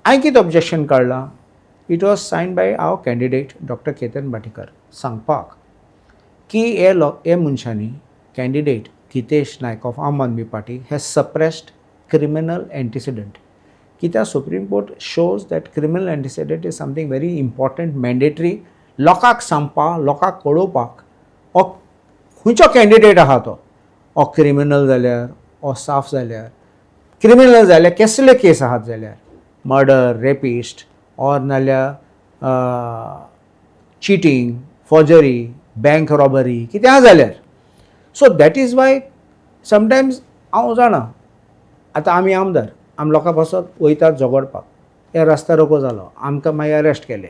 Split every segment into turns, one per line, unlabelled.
हांवें कितें ऑब्जेक्शन काडलां, it was sign by our candidate doctor Ketan Bhatikar सांगपाक की हे मनशांनी candidate Hitesh Naik of Aam Aadmi Party has suppressed criminal antecedent. कित्याक Supreme Court shows that criminal antecedent is something very important mandatory लोकांक सांगपाक, लोकांक कळोवपाक हो खंयचो कॅन्डिडेट आहा तो, हो क्रिमिनल जाल्यार हो साफ जाल्यार, क्रिमिनल जाल्यार कसले केस आहात जाल्यार मर्डर, रेपिस्ट ऑर नाल्यार चिटींग, फॉर्जरी, बँक रॉबरी कितें आहा जाल्यार. So that is why sometimes हांव जाणा आतां आमी आमदार, आमी लोकां पासत वयतात झगडपाक, हे रस्ता रोको जालो आमकां मागीर अरेस्ट केले,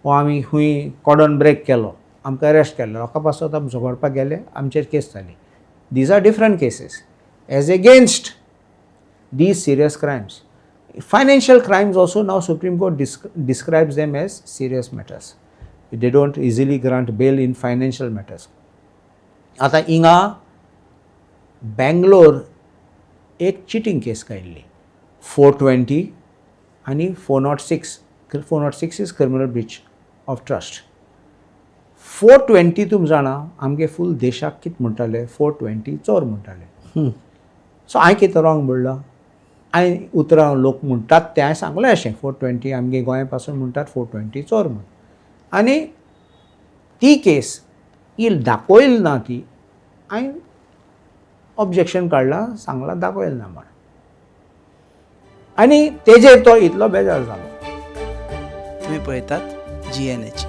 वो आमी खंय कॉर्डन ब्रेक केलो आमकां अरेस्ट केलो, लोकां पासत आमी झगडपाक गेले, आमचेर केस जाली. These are different cases as against these serious crimes. Financial crimes also now Supreme Court describes them as serious matters. They don't easily grant bail in financial matters. आता हिंगा बेंगलोर एक चिटींग केस काडली 420 आनी 406. 406 is criminal Breach of trust. 420 तुमी जाणा आमगे फूल देशाक कितें म्हणटाले, 420 चोर म्हणटाले. सो हांवें कितें रॉंग म्हणलां, हांवें उतरां लोक म्हणटात तें हांवें सांगलें अशें 420 आमगे गोंया पासून म्हणटात 420 चोर म्हूण. आनी ती केस ही दाखोयल ना, ती हांवें ऑब्जेक्शन काडलां, सांगलां दाखोयल ना म्हण. आनी तेजेर तो इतलो बेजार जालो.
तुम्ही पळयतात GNH.